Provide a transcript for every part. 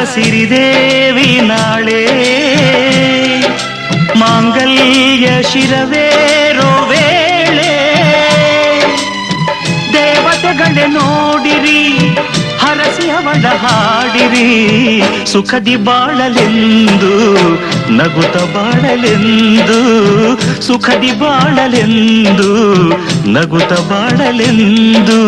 ಸಿರಿದೇವಿ ನಾಳೆ ಮಾಂಗಲ್ಯ ಶಿರವೇರೋ ವೇಳೆ ದೇವತೆಗಳೇ ನೋಡಿರಿ ಹರಸಿ ಅವಳ ಹಾಡಿರಿ ಸುಖದಿ ಬಾಳಲೆಂದು ನಗುತ್ತ ಬಾಳಲೆಂದು ಸುಖದಿ ಬಾಳಲೆಂದು ನಗುತ್ತ ಬಾಳಲೆಂದು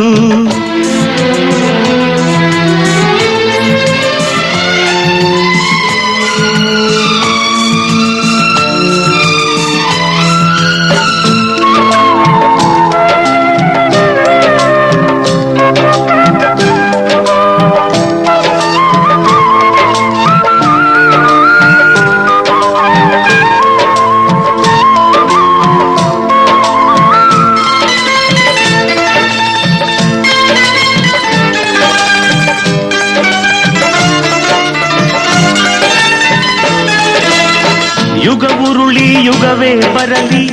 ಯುಗ ಉರುಳಿ ಯುಗವೇ ಬರಲಿ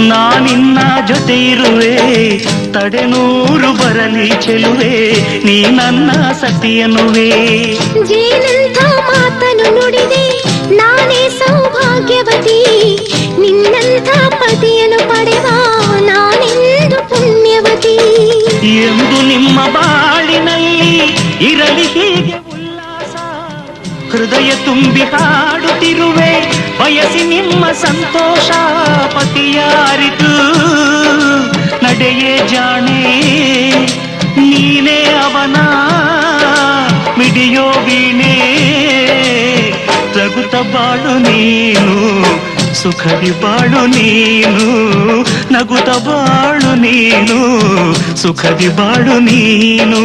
ನಾನಿನ್ನ ಜೊತೆ ಇರುವೆ ತಡೆನೂರು ಬರಲಿ ಚೆಲುವೆ ನೀ ನನ್ನ ಸತಿಯನುವೆ ಜೇನಂಥ ಮಾತನು ನುಡಿದೆ ನಾನೇ ಸೌಭಾಗ್ಯವತಿ ನಿನ್ನಂಥ ಪತಿಯನ್ನು ಪಡೆವ ನಾನೆಂದು ಪುಣ್ಯವತಿ ಎಂದು ನಿಮ್ಮ ಬಾಳಿನಲ್ಲಿ ಇರಲಿ ಹೀಗೆ ಉಲ್ಲಾಸ ಹೃದಯ ತುಂಬಿ ಹಾಡುತ್ತಿರುವೆ ಬಯಸಿ ನಿಮ್ಮ ಸಂತೋಷ ಪತಿಯಾರಿತು ನಡೆಯೇ ಜಾಣೆ ನೀನೇ ಅವನ ಮಿಡಿಯೋ ವೀಣೆ ರಘುತ ಬಾಳು ನೀನು ಸುಖದಿ ಬಾಳು ನೀನು ನಗುತ ಬಾಳು ನೀನು ಸುಖದಿ ಬಾಳು ನೀನು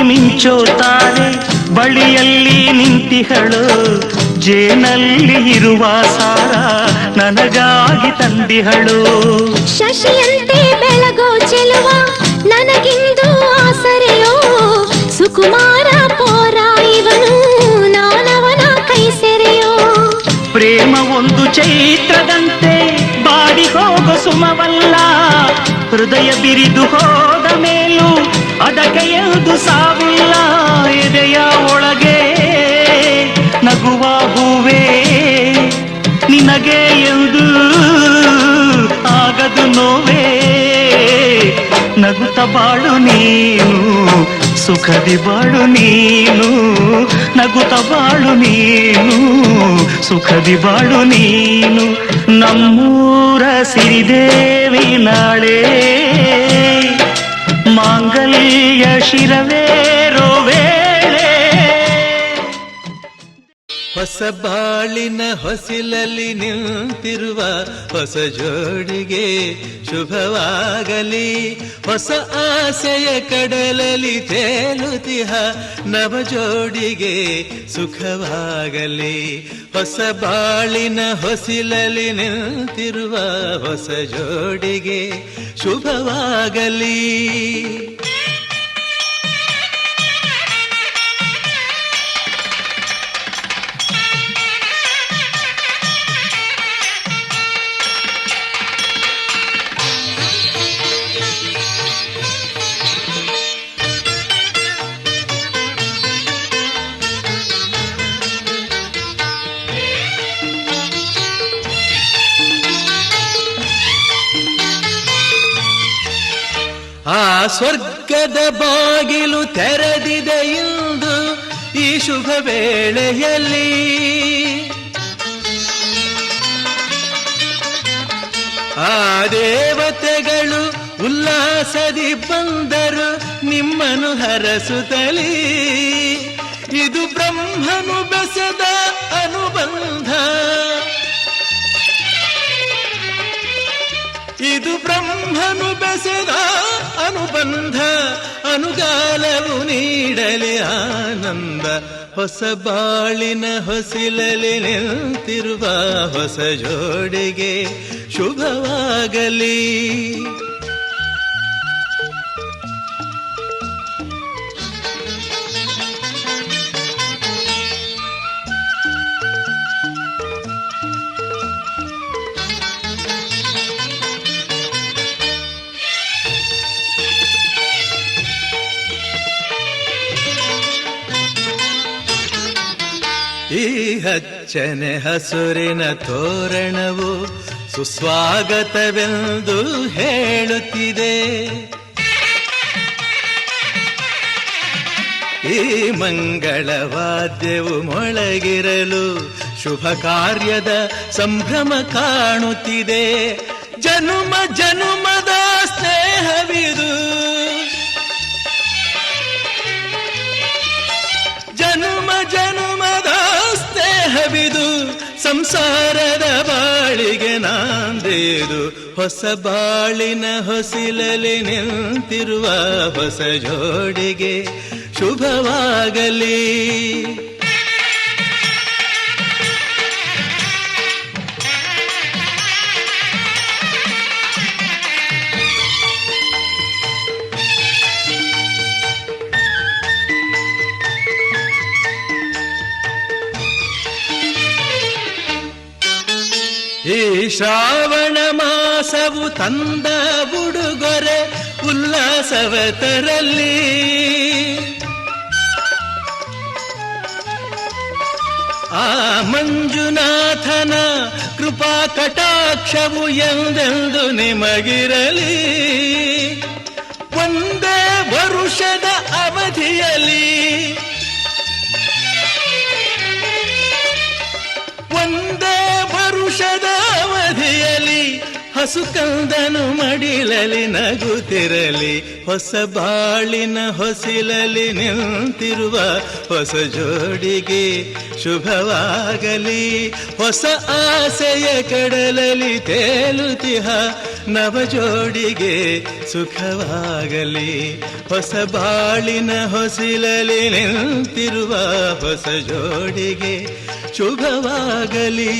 ಮಿಂಚೋತಾರೆ ಬಳಿಯಲ್ಲಿ ನಿಂತಿಹಳು ಜೇನಲ್ಲಿ ಇರುವ ಸಾರ ನನಗಾಗಿ ತಂದಿಹಳು ಶಶಿಯಂತೆ ಬೆಳಗೋ ಚೆಲುವ ನನಗಿಂದು ಆಸರೆಯೋ ಸುಕುಮಾರ ಪೋರ ಇವನು ನಾನವನ ಕೈ ಸೆರೆಯೋ ಪ್ರೇಮ ಒಂದು ಚೈತ್ರದಂತೆ ಬಾಡಿ ಹೋಗೋ ಸುಮವಲ್ಲ ಹೃದಯ ಬಿರಿದು ಹೋದ ಮೇಲೂ ಅದಕ್ಕೆ ಎಂದು ಸಾವಿಲ್ಲ ಎದೆಯ ಒಳಗೆ ನಗುವ ಹೂವೇ ನಿನಗೆ ಎಂದು ಆಗದು ನೋವೇ ನಗುತ್ತ ಬಾಳು ನೀನು ಸುಖದಿ ಬಾಳು ನೀನು ನಗುತ್ತ ಬಾಳು ನೀನು ಸುಖದಿ ಬಾಳು ನೀನು ನಮ್ಮೂರ ಸಿರಿದೇವಿ ನಾಳೆ ಮಾಂಗಲ್ಯ ಶಿರವೇರೋ ವೇಳೆ ಹೊಸ ಬಾಳಿನ ಹೊಸಿಲಲ್ಲಿ ನಿಂತಿರುವ ಹೊಸ ಜೋಡಿಗೆ ಶುಭವಾಗಲಿ ಹೊಸ ಆಸೆಯ ಕಡಲಲ್ಲಿ ತೇಲುತಿಹ ನವ ಜೋಡಿಗೆ ಸುಖವಾಗಲಿ ಹೊಸ ಬಾಳಿನ ಹೊಸಿಲಲ್ಲಿ ನಿಂತಿರುವ ಹೊಸ ಜೋಡಿಗೆ ಶುಭವಾಗಲಿ ಆ ಸ್ವರ್ಗದ ಬಾಗಿಲು ತೆರೆದಿದೆ ಇಂದು ಈ ಶುಭ ವೇಳೆಯಲ್ಲಿ ಆ ದೇವತೆಗಳು ಉಲ್ಲಾಸದಿ ಬಂದರು ನಿಮ್ಮನು ಹರಸುತ್ತಲೀ. ಇದು ಬ್ರಹ್ಮನು ಬೆಸೆದ ಅನುಬಂಧ, ಇದು ಬ್ರಹ್ಮನು ಬೆಸೆದ ಅನುಬಂಧ. ಅನುಗಾಲವು ನೀಡಲಿ ಆನಂದ, ಹೊಸ ಬಾಳಿನ ಹೊಸಿಲಲಿ ನಿಂತಿರುವ ಹೊಸ ಜೋಡಿಗೆ ಶುಭವಾಗಲಿ. ಈ ಹಚ್ಚನೆ ಹಸುರಿನ ತೋರಣವು ಸುಸ್ವಾಗತವೆಂದು ಹೇಳುತ್ತಿದೆ. ಈ ಮಂಗಳವಾದ್ಯವು ಮೊಳಗಿರಲು ಶುಭ ಕಾರ್ಯದ ಸಂಭ್ರಮ ಕಾಣುತ್ತಿದೆ. ಜನುಮ ಜನುಮದ ಸ್ನೇಹವಿದು, ಜನುಮ ಜನುಮದ ಸ್ನೇಹವಿದು. ಸಂಸಾರದ ಬಾಳಿಗೆ ನಾಂದೇದು, ಹೊಸ ಬಾಳಿನ ಹೊಸಿಲಲಿ ನಿಂತಿರುವ ಹೊಸ ಜೋಡಿಗೆ ಶುಭವಾಗಲಿ. ಈ ಶ್ರಾವಣ ಮಾಸವು ತಂದ ಉಡುಗೊರೆ ಉಲ್ಲಾಸವ ತರಲಿ. ಆ ಮಂಜುನಾಥನ ಕೃಪಾ ಕಟಾಕ್ಷವು ಎಂದೆಂದು ನಿಮಗಿರಲಿ. ಒಂದೇ ವರುಷದ ಅವಧಿಯಲ್ಲಿ, ಒಂದೇ ವರುಷದ ಅವಧಿಯಲ್ಲಿ ಹಸುಕಂದನು ಮಡಿಲಲಿ ನಗುತ್ತಿರಲಿ. ಹೊಸ ಬಾಳಿನ ಹೊಸಿಲಲಿ ನಿಂತಿರುವ ಹೊಸ ಜೋಡಿಗೆ ಶುಭವಾಗಲಿ. ಹೊಸ ಆಸೆಯ ಕಡಲಲಿ ತೇಲುತಿಹ ನವ ಜೋಡಿಗೆ ಸುಖವಾಗಲಿ. ಹೊಸ ಬಾಳಿನ ಹೊಸಿಲಲಿ ನಿಂತಿರುವ ಹೊಸ ಜೋಡಿಗೆ ಶುಭವಾಗಲಿ.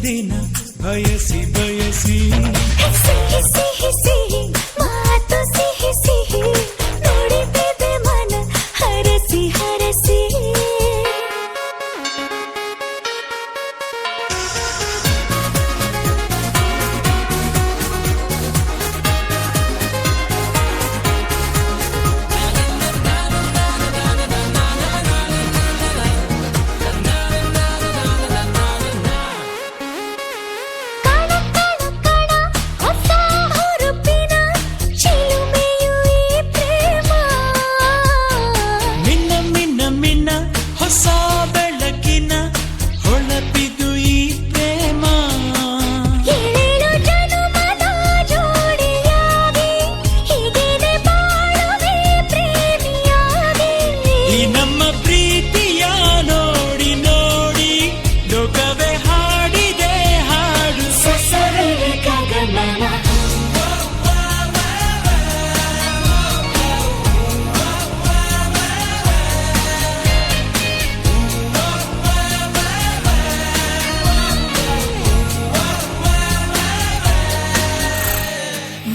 ದಿನ ಬಯಸಿ ಬಯಸಿ ಸಿಹಿ ಸಿಹಿ ಸಿಹಿ ಮಾತು ಸಿಹಿ ಸಿಹಿ ನುಡಿದಿದೆ ಮನ ಹರಸಿ ಹರಸಿ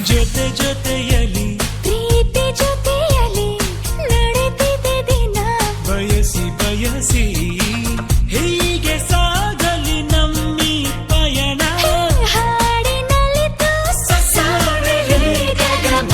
ಜೊತೆ ಜೊತೆಯಲಿ ಪ್ರೀತಿ ಜೊತೆಯಲಿ ನಡೆದಿದೆ ದಿನ ಬಯಸಿ ಬಯಸಿ ಹೀಗೆ ಸಾಗಲಿ ನಮ್ಮಿ ಪಯಣ ಹಾಡಿನಲ್ಲಿತು ಸಸಾರಲಿ ಗಗನ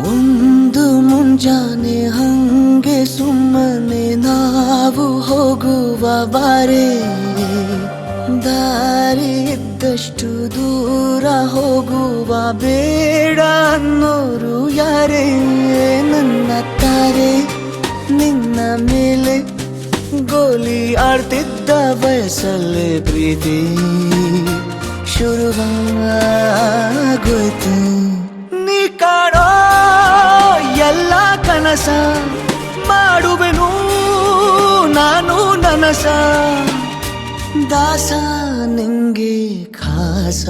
ಒಂದು ಮುಂಜಾನೆ ಹಂಗೆ ಸುಮ್ಮನೆ ನಾವು ಹೋಗುವ ಬಾರೆ ದಾರಿ ಇದ್ದಷ್ಟು ದೂರ ಹೋಗುವ ಬೇಡ ಅನ್ನೋರು ಯಾರೇ ನನ್ನ ತಾರೆ ನಿನ್ನ ಮೇಲೆ ಗೋಲಿ ಆಡ್ತಿದ್ದ ವಯಸ್ಸಲ್ಲೇ ಪ್ರೀತಿ ಶುರುವಾಗೋಯ್ತು ನೀ ಕಾಡೋ ಎಲ್ಲ ಕನಸ ಮಾಡುವೆನು ನಾನು ನನಸ ದಾಸ ನಿಂಗೆ ಖಾಸ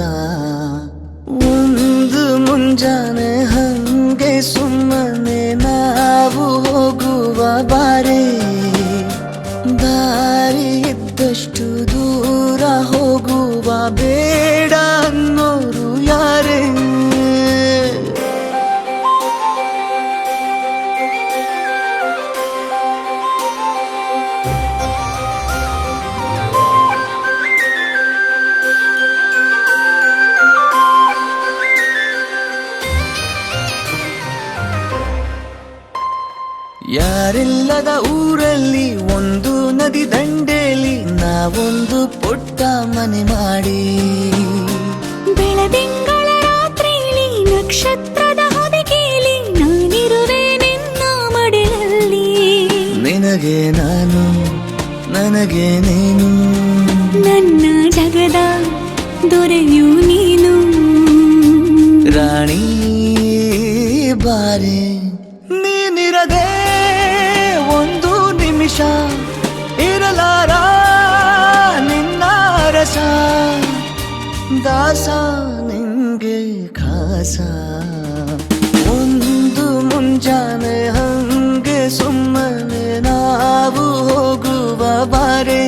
ಒಂದು ಮುಂಜಾನೆ ಹಂಗೆ ಸುಮ್ಮನೆ ನಾವು ಹೋಗುವ ಬಾರೆ ದಾರಿ ಇದ್ದಷ್ಟು ದೂರ ಹೋಗುವ ಬೇಡ ಅನ್ನೋರು ಯಾರೇ ಯಾರಿಲ್ಲದ ಊರಲ್ಲಿ ಒಂದು ನದಿ ದಂಡೆಯಲ್ಲಿ ನಾವೊಂದು ಪುಟ್ಟ ಮನೆ ಮಾಡಿ ಬೆಳದಿಂಗಳ ರಾತ್ರಿಲಿ ನಕ್ಷತ್ರದ ಹೊದಿಕೆಯಲ್ಲಿ ನಾನಿರುವೆ ನಿನ್ನ ಮಡಿಲಲ್ಲಿ ನಿನಗೆ ನಾನು ನನಗೆ ನೀನು ನನ್ನ ಜಗದ ದೊರೆಯು ನೀನು ರಾಣಿ ಬಾರೆ ನೀನಿರದೆ ಒಂದು ನಿಮಿಷ ಇರಲಾರ ನಿನ್ನ ರಸ ದಾಸ ನಿಂಗೆ ಖಾಸ ಒಂದು ಮುಂಜಾನೆ ಹಂಗೆ ಸುಮ್ಮನೆ ನಾವು ಹೋಗುವ ಬಾರೆ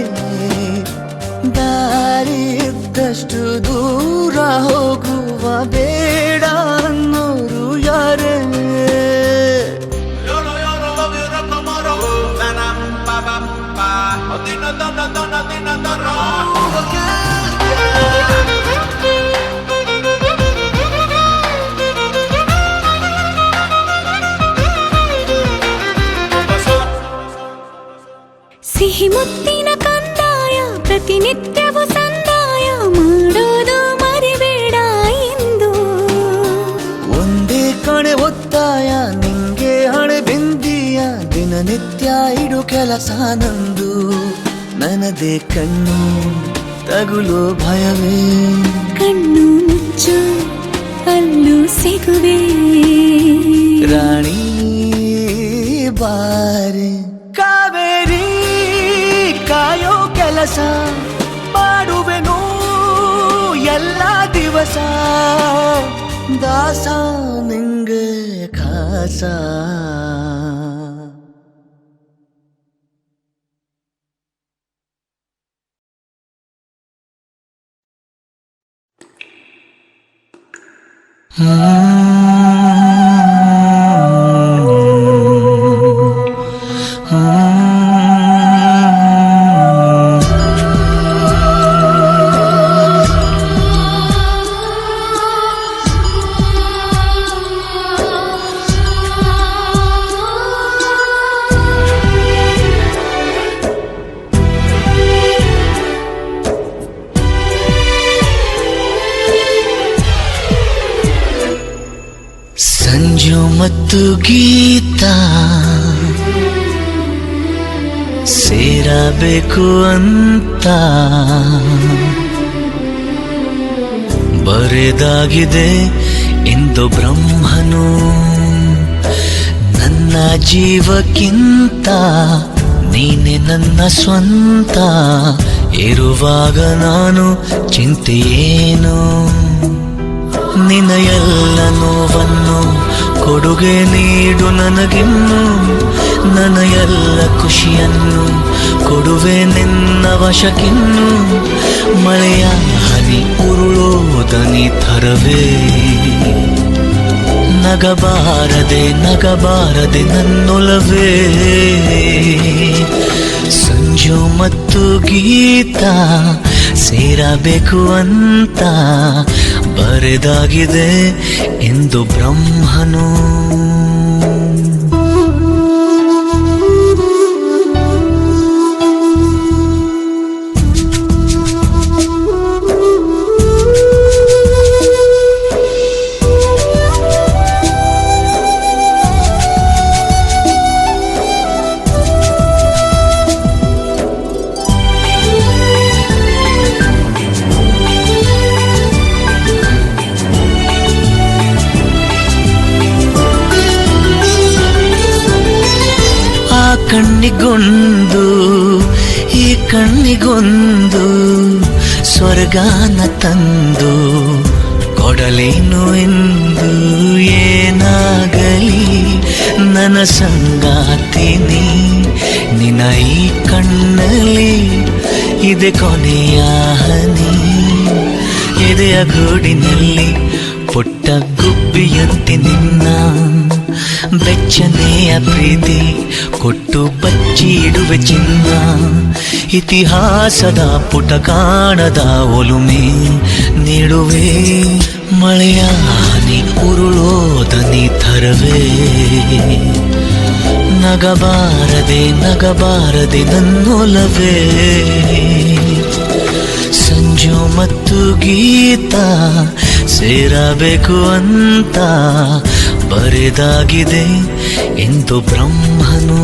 ದಾರಿ ಇದ್ದಷ್ಟು ದೂರ ಹೋಗುವ ಬೇಡ ಅನ್ನೋರು ಯಾರೇ ಸಿಹಿ ಮುತ್ತಿನ ಕಂದ ಪ್ರತಿನಿತ್ಯವೂ ಸಂದಾಯ ಮಾಡೋದು ಮರಿಬೇಡ ಎಂದು. ಒಂದೇ ಕಣೆ ಒತ್ತಾಯ ನಿಂಗೆ ಹಣೆ ಬಿಂದಿಯ ದಿನನಿತ್ಯ ಇಡು ಕೆಲಸ ನಂದು. ನನ್ನದೇ ಕಣ್ಣು ತಗುಲೋ ಭಯವೇ, ಕಣ್ಣು ಮುಚ್ಚು ಅಲ್ಲೂ ಸಿಗುವೆ. ರಾಣಿ ಬಾರೆ ಕಾವೇರಿ ಕಾಯೋ ಕೆಲಸ ಮಾಡುವೆನು ಎಲ್ಲ ದಿವಸ. ದಾಸ ನಿಂಗೆ ಖಾಸ. ಸಂಜು ಮತ್ತು ಗೀತಾ ಸೇರಬೇಕು ಅಂತ ಬರೆದಾಗಿದೆ ಇಂದು ಬ್ರಹ್ಮನು. ನನ್ನ ಜೀವಕ್ಕಿಂತ ನೀನೆ ನನ್ನ ಸ್ವಂತ. ಇರುವಾಗ ನಾನು ಚಿಂತೆಯೇನು. ನಿನ್ನ ಎಲ್ಲ ನೋವನ್ನು ಕೊಡುಗೆ ನೀಡು ನನಗಿನ್ನು. ನನ್ನ ಎಲ್ಲ ಖುಷಿಯನ್ನು ಕೊಡುವೆ ನಿನ್ನ ವಶಕ್ಕಿನ್ನು. ಮಳೆಯ ಹನಿ ಉರುಳೋದನಿ ಥರವೇ, ನಗಬಾರದೆ ನಗಬಾರದೆ ನನ್ನೊಲವೇ. ಸಂಜು ಮತ್ತು ಗೀತಾ ಸೇರಬೇಕು ಅಂತ ಬರೆದಾಗಿದೆ ಎಂದು ಬ್ರಹ್ಮನು. ಕಣ್ಣಿಗೊಂದು ಈ ಕಣ್ಣಿಗೊಂದು ಸ್ವರ್ಗಾನ ತಂದು ಕೊಡಲೇನು ಎಂದು. ಏನಾಗಲಿ ನನ್ನ ಸಂಗಾತಿನಿ ನಿನ್ನ ಈ ಕಣ್ಣಲ್ಲಿ ಇದೆ ಕೊನೆಯ ಹನಿ. ಎದೆಯ ಗೂಡಿನಲ್ಲಿ ಪುಟ್ಟ ಗುಬ್ಬಿಯಂತೆ ನಿನ್ನ ಬೆಚ್ಚನೆಯ ಪ್ರೀತಿ ಕೊಟ್ಟು ಬಚ್ಚಿ ಇಡುವೆ ಚಿನ್ನ. ಇತಿಹಾಸದ ಪುಟ ಕಾಣದ ಒಲುಮೆ ನೀಡುವೆ. ಮಳೆಯ ಹನಿ ಉರುಳೋದನಿ ಥರವೇ, ನಗಬಾರದೆ ನಗಬಾರದೆ ನನ್ನೊಲವೇ. ಸಂಜು ಮತ್ತು ಗೀತಾ ಸೇರಬೇಕು ಅಂತ ಬರೆದಾಗಿದೆ ಎಂದು ಬ್ರಹ್ಮನು.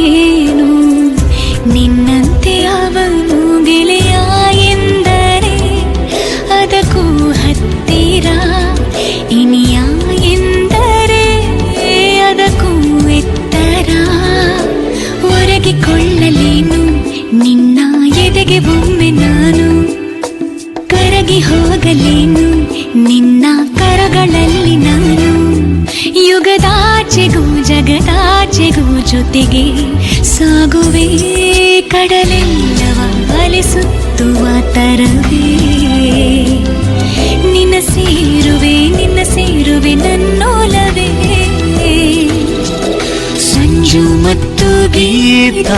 ಏನು ನಿನ್ನಂತೆ ಅವನು ಗೆಳೆಯ ಎಂದರೆ ಅದಕ್ಕೂ ಹತ್ತಿರ, ಇನಿಯ ಎಂದರೆ ಅದಕ್ಕೂ ಎತ್ತರ. ಒರಗಿಕೊಳ್ಳಲೇನು ನಿನ್ನ ಎದೆಗೆ ಒಮ್ಮೆ ನಾನು, ಕರಗಿ ಹೋಗಲೇನು ನಿನ್ನ ಕರಗಳಲ್ಲಿ ನಾನು. ಯುಗದಾಚೆಗೂ ಜಗದಾಚೆಗೂ ಜೊತೆಗೆ ಸಾಗುವೆ, ಕಡಲೆಲ್ಲವ ಅಲೆ ಸುತ್ತುವ ತರವೇ ನಿನ್ನ ಸೇರುವೆ ನನ್ನೋಲವೇ ಸಂಜು ಮತ್ತು ಗೀತ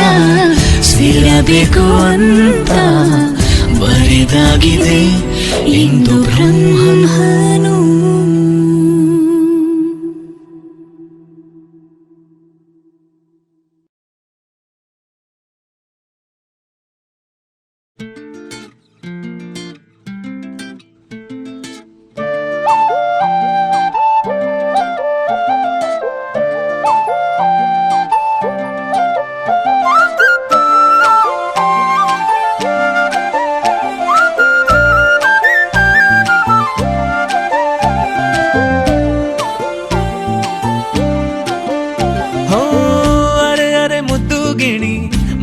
ಸೇರಬೇಕು ಅಂತ ಬರೆದಾಗಿದೆ ಇಂದು ಬ್ರಹ್ಮನು.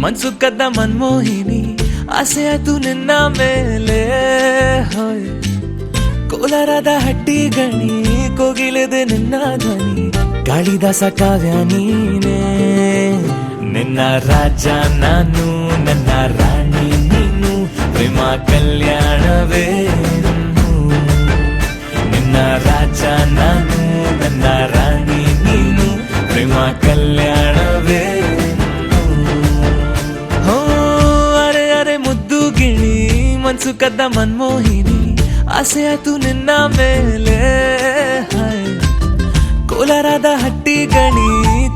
ಮನ್ಸು ಕದ್ದ ಮನ್ಮೋಹಿನಿ ಆಸೆ ಆಯ್ತು ನಿನ್ನ ಮೇಲೆ ಹೋಯ್ ಕೋಲಾರದ ಹಟ್ಟಿ ಗಣಿ ಕೋಗಿಲೆದೆ ನಿನ್ನ ಧ್ವನಿ ಕಾಳಿದಾಸ ಕಾವ್ಯ ನೀನೇ ನಿನ್ನ ರಾಜ ನಾನು ನನ್ನ ರಾಣಿ ನೀನು ಪ್ರೇಮ ಕಲ್ಯಾಣವೇ ನಿನ್ನ ರಾಜ ನಾನು ನನ್ನ ರಾಣಿ ನೀನು ಪ್ರೇಮ ಕಲ್ಯಾಣವೇ ಮನ್ಸು ಕದ್ದ ಮನ್ಮೋಹಿನಿ ಆಸೆ ಆಯ್ತು ನಿನ್ನ ಮೇಲೆ ಕೋಲಾರದ ಹಟ್ಟಿ ಗಣಿ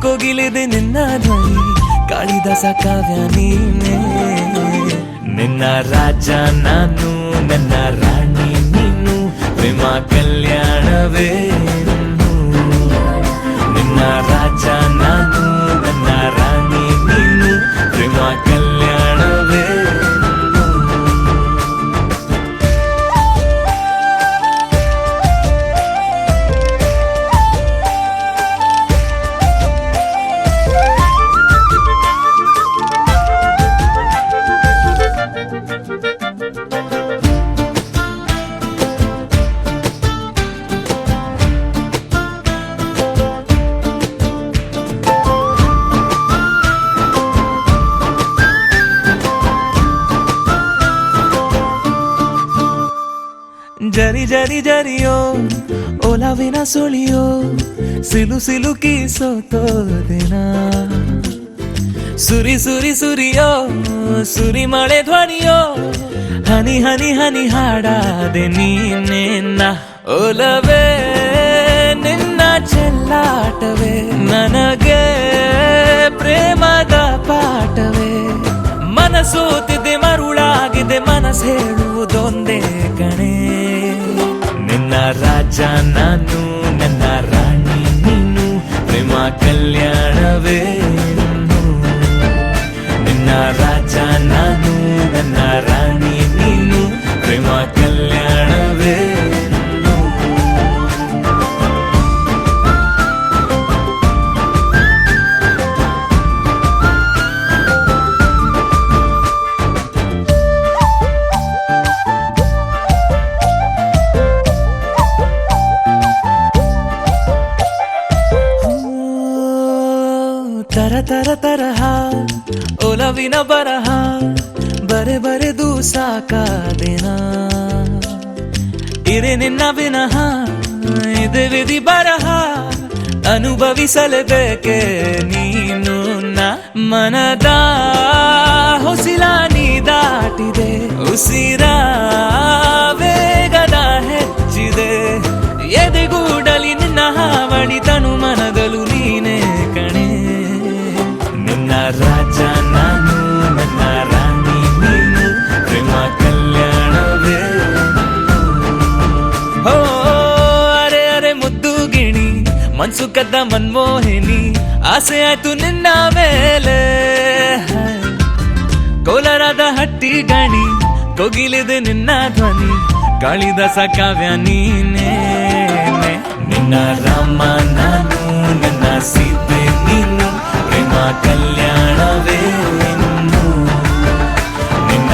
ಕೋಗಿಲಿದೆ ನಿನ್ನ ಧ್ವನಿ ಕಾಳಿದಾಸ ಕಾವ್ಯ ನೀನೇ ನಿನ್ನ ರಾಜ ನಾನು ನನ್ನ ರಾಣಿ ನೀನು ಪ್ರೇಮ ಕಲ್ಯಾಣವೇ ನಿನ್ನ ರಾಜ ನಾನು ನನ್ನ ರಾಣಿ ನೀನು ಪ್ರೇಮ ಕಲ್ಯಾಣವೇ. ಜರಿ ಜರಿ ಜರಿಯೋ ಓಲಾವಿನ ಸುಳಿಯೋ ಸಿಲು ಸಿಲುಕಿ ಸೋತೋದಿನ ಸುರಿ ಸುರಿ ಸುರಿಯೋ ಸುರಿ ಮಳೆ ಧ್ವನಿಯೋ ಹನಿ ಹನಿ ಹನಿ ಹಾಡಾದೆ ನೀನೇನ ಓಲವೇ ನಿನ್ನ ಚೆಲ್ಲಾಟವೇ ನನಗೆ ಪ್ರೇಮದ ಪಾಠವೇ ಮನಸೋತಿದೆ ಮರುಳಾಗಿದೆ ಮನಸ್ಸು ಹೇಳುವುದೊಂದೇ ಕಣೆ ನಿನ್ನ ರಾಜ ನಾನು ನನ್ನ ರಾಣಿ ನೀನು ಪ್ರೇಮ ಕಲ್ಯಾಣವೇ ನಿನ್ನ ರಾಜ ನಾನು ನನ್ನ ರಾಣಿ ನೀನು ಪ್ರೇಮ ಕಲ್ಯಾಣವೇ. ತರ ತರ ತರಹ ಒಲವಿನ ಬರಹ ಬರೆ ಬರೆದು ಸಾಕಾದೇನ ಇರೆ ನಿನ್ನ ವಿನಃ ಇದೆ ವಿಧಿ ಬರಹ ಅನುಭವಿಸಲೇಬೇಕೆ ನೀನು ಮನದ ಹೊಸಿಲ ನೀ ದಾಟಿದೆ ಉಸಿರ ವೇಗದ ಹೆಚ್ಚಿದೆ ಎದೆಗೂಡಲಿ ನಿನ್ನ ಹಾವಳಿ ತನು ಮನದಲು ನೀನೇ ಕಣೆ ನಿನ್ನ ರಾಜ ನಾನು ನನ್ನ ರಾಣಿ ನೀನು ಪ್ರೇಮ ಕಲ್ಯಾಣವೇ. ಹೋ ಅರೆ ಅರೆ ಮುದ್ದು ಗಿಣಿ ಮನ್ಸು ಕದ್ದ ಮನ್ಮೋಹಿನಿ ಆಸೆ ಆಯ್ತು ನಿನ್ನ ಮೇಲೆ ಕೋಲಾರದ ಹಟ್ಟಿ ಗಣಿ ಕೋಗಿಲಿದೆ ನಿನ್ನ ಧ್ವನಿ ಕಾಳಿದಾಸ ಕಾವ್ಯ ನೀನೇ ನಿನ್ನ ರಾಮ ನಾನು ನನ್ನ ಸೀತೆ ನೀನು ಪ್ರೇಮ ಕಲ್ಯಾಣವೇ ನಿನ್ನ